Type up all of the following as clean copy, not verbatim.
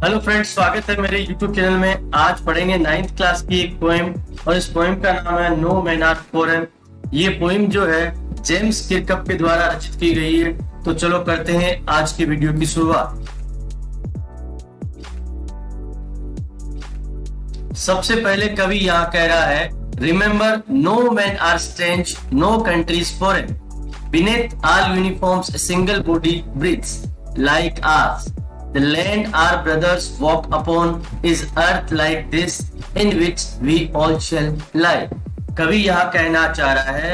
Hello friends, स्वागत है मेरे यूट्यूब चैनल में। आज पढ़ेंगे 9th क्लास की एक पोएम और इस पोएम का नाम है नो मैन आर फॉरेन। ये पोएम जो है जेम्स किरकप के द्वारा रचित की गई है। तो चलो करते हैं आज की वीडियो की शुरुआत। सबसे पहले कवि यहाँ कह रहा है, remember no man are strange, no countries foreign, beneath all uniforms a single body breathes like ours. The land our brothers walk upon is earth like this in which we all shall lie. कवि यहाँ कहना चाह रहा है,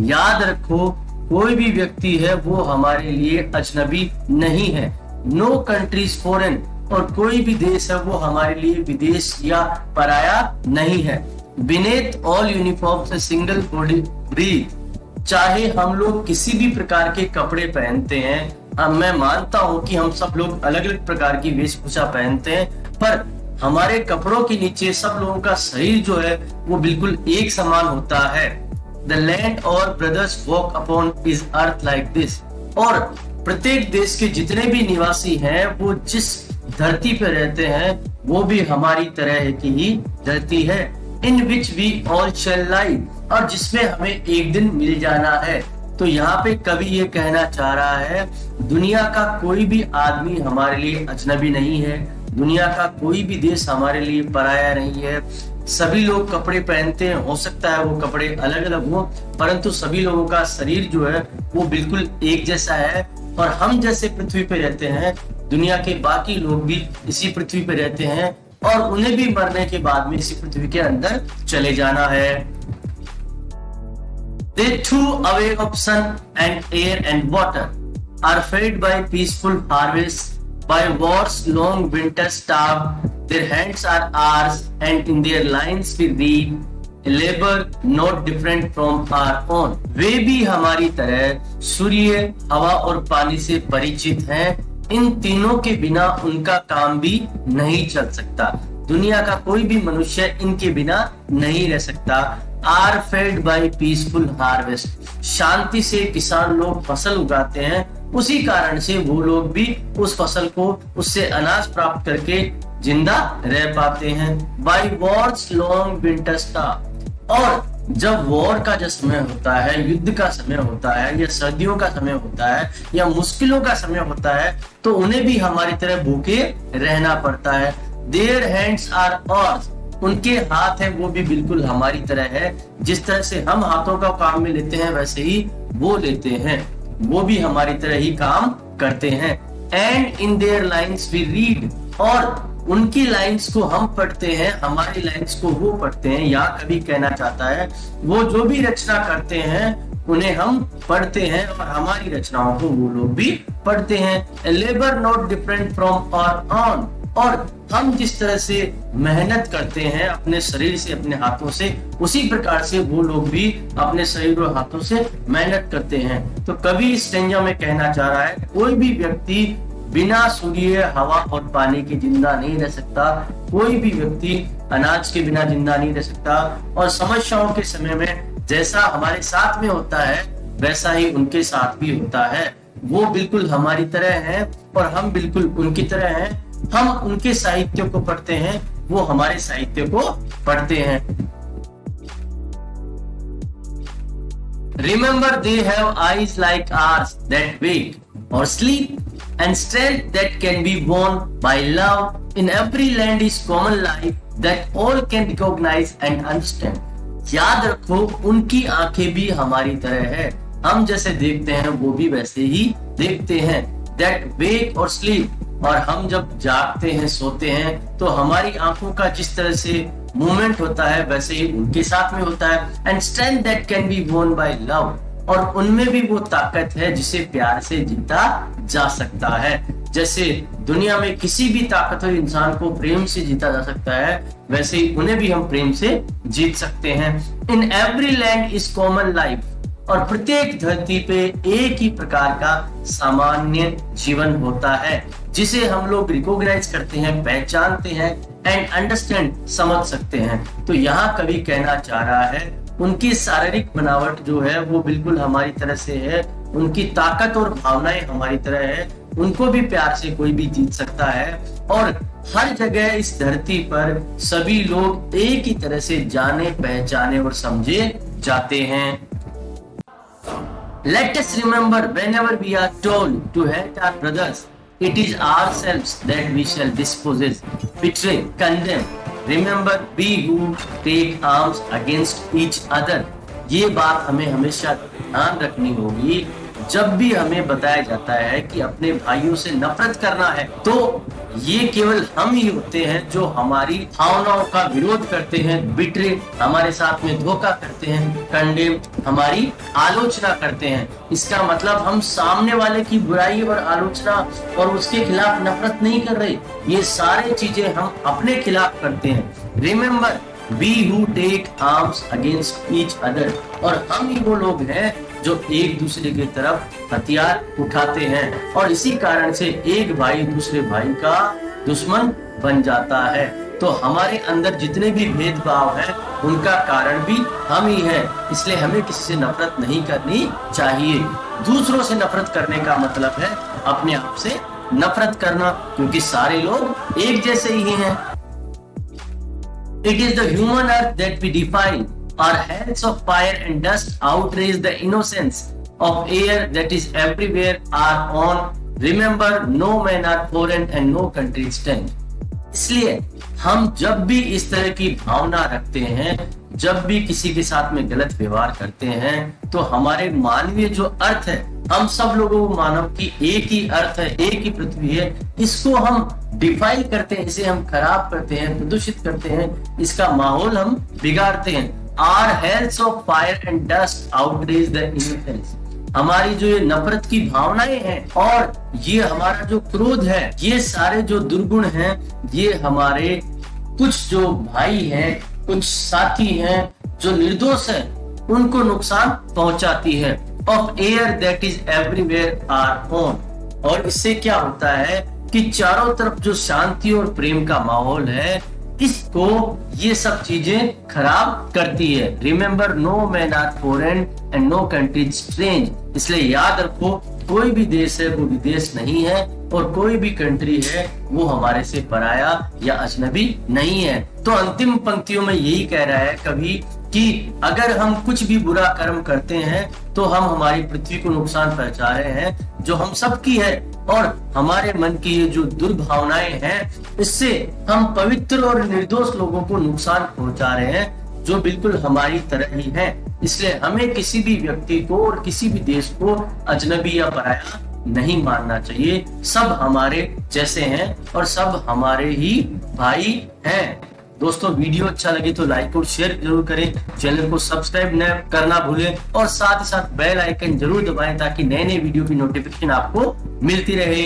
याद रखो कोई भी व्यक्ति है वो हमारे लिए अजनबी नहीं है। नो कंट्रीज फॉरेन, और कोई भी देश है वो हमारे लिए विदेश या पराया नहीं है। Beneath all uniforms a single body breathes, चाहे हम लोग किसी भी प्रकार के कपड़े पहनते हैं, अब मैं मानता हूं कि हम सब लोग अलग अलग प्रकार की वेशभूषा पहनते हैं, पर हमारे कपड़ों के नीचे सब लोगों का शरीर जो है वो बिल्कुल एक समान होता है। द लैंड और brothers walk upon is earth like this, और प्रत्येक देश के जितने भी निवासी हैं वो जिस धरती पे रहते हैं वो भी हमारी तरह की ही धरती है। इन विच वी ऑल शैल लाई, और जिसमें हमें एक दिन मिल जाना है। तो यहाँ पे कवि ये कहना चाह रहा है, दुनिया का कोई भी आदमी हमारे लिए अजनबी नहीं है, दुनिया का कोई भी देश हमारे लिए पराया नहीं है। सभी लोग कपड़े पहनते हैं, हो सकता है वो कपड़े अलग अलग हो, परंतु सभी लोगों का शरीर जो है वो बिल्कुल एक जैसा है। और हम जैसे पृथ्वी पे रहते हैं, दुनिया के बाकी लोग भी इसी पृथ्वी पे रहते हैं, और उन्हें भी मरने के बाद में इसी पृथ्वी के अंदर चले जाना है। They threw away of sun and air and water, are fed by peaceful harvests, by war's long winter starve. Their hands are ours, and in their lines we read, a labor not different from our own. वे भी हमारी तरह सूर्य, हवा और पानी से परिचित हैं। इन तीनों के बिना उनका काम भी नहीं चल सकता। दुनिया का कोई भी मनुष्य इनके बिना नहीं रह सकता। Are fed by peaceful harvest, शांति से किसान लोग फसल उगाते हैं, उसी कारण से वो लोग भी उस फसल को, उससे अनाज प्राप्त करके जिंदा रह पाते हैं। By Wars long winter starve, और जब वॉर का जो समय होता है, युद्ध का समय होता है, या सर्दियों का समय होता है, या मुश्किलों का समय होता है, तो उन्हें भी हमारी तरह भूखे रहना पड़ता है। देयर हैंड्स आर ours, उनके हाथ है वो भी बिल्कुल हमारी तरह है। जिस तरह से हम हाथों का काम में लेते हैं वैसे ही वो लेते हैं, वो भी हमारी तरह ही काम करते हैं। And in there lines we read, और उनकी लाइंस को हम पढ़ते हैं, हमारी लाइंस को वो पढ़ते हैं। यहाँ कभी कहना चाहता है, वो जो भी रचना करते हैं उन्हें हम पढ़ते हैं, और हमारी रचनाओं को वो लोग भी पढ़ते हैं। Labour not different from our own, और हम जिस तरह से मेहनत करते हैं अपने शरीर से, अपने हाथों से, उसी प्रकार से वो लोग भी अपने शरीर और हाथों से मेहनत करते हैं। तो कवि इस स्टेंजा में कहना चाह रहा है, कोई भी व्यक्ति बिना सूर्य, हवा और पानी के जिंदा नहीं रह सकता। कोई भी व्यक्ति अनाज के बिना जिंदा नहीं रह सकता, और समस्याओं के समय में जैसा हमारे साथ में होता है वैसा ही उनके साथ भी होता है। वो बिल्कुल हमारी तरह है और हम बिल्कुल उनकी तरह हैं। हम उनके साहित्य को पढ़ते हैं, वो हमारे साहित्य को पढ़ते हैं। Remember they have eyes like ours that wake or sleep, and strength that can be won by love. In every land is common life that all can recognize and understand. याद रखो उनकी आंखें भी हमारी तरह है, हम जैसे देखते हैं वो भी वैसे ही देखते हैं। That wake or sleep, और हम जब जागते हैं, सोते हैं, तो हमारी आंखों का जिस तरह से मूवमेंट होता है वैसे ही उनके साथ में होता है। And strength that can be वोन बाय लव, और उनमें भी वो ताकत है जिसे प्यार से जीता जा सकता है। जैसे दुनिया में किसी भी ताकतवर इंसान को प्रेम से जीता जा सकता है, वैसे ही उन्हें भी हम प्रेम से जीत सकते हैं। In every land is common life, और प्रत्येक धरती पे एक ही प्रकार का सामान्य जीवन होता है जिसे हम लोग रिकॉग्नाइज करते हैं, पहचानते हैं, एंड अंडरस्टैंड, समझ सकते हैं। तो यहाँ कवि कहना चाह रहा है, उनकी शारीरिक बनावट जो है वो बिल्कुल हमारी तरह से है, उनकी ताकत और भावनाएं हमारी तरह है, उनको भी प्यार से कोई भी जीत सकता है। और हर जगह इस धरती पर सभी लोग एक ही तरह से जाने पहचाने और समझे जाते हैं। Let us remember whenever we are told to hate our brothers, it is ourselves that we shall dispose, betray, condemn. Remember, we who take arms against each other. ये बात हमें हमेशा ध्यान रखनी होगी जब भी हमें बताया जाता है कि अपने भाइयों से नफरत करना है, तो ये केवल हम ही होते हैं जो हमारी भावनाओं का विरोध करते हैं, बिट्रे हमारे साथ में धोखा करते हैं, कंडेम हमारी आलोचना करते हैं। इसका मतलब हम सामने वाले की बुराई और आलोचना और उसके खिलाफ नफरत नहीं कर रहे, ये सारी चीजें हम अपने खिलाफ करते हैं। Remember, we who take arms against each other, और हम ही वो लोग हैं जो एक दूसरे की तरफ हथियार उठाते हैं, और इसी कारण से एक भाई दूसरे भाई का दुश्मन बन जाता है। तो हमारे अंदर जितने भी भेदभाव हैं उनका कारण भी हम ही हैं, इसलिए हमें किसी से नफरत नहीं करनी चाहिए। दूसरों से नफरत करने का मतलब है अपने आप से नफरत करना, क्योंकि सारे लोग एक जैसे ही हैं। It is the human earth that we defile. Our hells of fire and dust outrage the innocence of air that is everywhere are on. Remember, no man are foreign and no country is strange. इसलिए हम जब भी इस तरह की भावना रखते हैं, जब भी किसी के साथ में गलत व्यवहार करते हैं, तो हमारे मानवीय जो अर्थ है, हम सब लोगों को मानव की एक ही अर्थ है, एक ही पृथ्वी है, इसको हम डिफाइल करते हैं, इसे हम खराब करते हैं, प्रदूषित करते हैं, इसका माहौल हम बिगाड़ते हैं। Our hells of fire and dust outrage the innocence. हमारी जो ये नफरत की भावनाएं हैं और ये हमारा जो क्रोध है, ये सारे जो दुर्गुण हैं, ये हमारे कुछ जो भाई हैं, कुछ साथी हैं जो निर्दोष हैं, उनको नुकसान पहुंचाती है। Of air that is everywhere are on. और इससे क्या होता है कि चारों तरफ जो शांति और प्रेम का माहौल है, इसको ये सब चीजें खराब करती है। Remember, no man are foreign and no country strange. इसलिए याद रखो, कोई भी देश है वो विदेश नहीं है, और कोई भी कंट्री है वो हमारे से पराया या अजनबी नहीं है। तो अंतिम पंक्तियों में यही कह रहा है कवि कि अगर हम कुछ भी बुरा कर्म करते हैं तो हम हमारी पृथ्वी को नुकसान पहुंचा रहे हैं, जो हम सब की है, और हमारे मन की ये जो दुर्भावनाएं हैं, इससे हम पवित्र और निर्दोष लोगों को नुकसान पहुंचा रहे हैं, जो बिल्कुल हमारी तरह ही है। इसलिए हमें किसी भी व्यक्ति को और किसी भी देश को अजनबी या पराया नहीं मानना चाहिए। सब हमारे जैसे हैं और सब हमारे ही भाई हैं। दोस्तों, वीडियो अच्छा लगे तो लाइक और शेयर जरूर करें, चैनल को सब्सक्राइब न करना भूलें, और साथ ही साथ बेल आइकन जरूर दबाएं ताकि नए नए वीडियो की नोटिफिकेशन आपको मिलती रहे।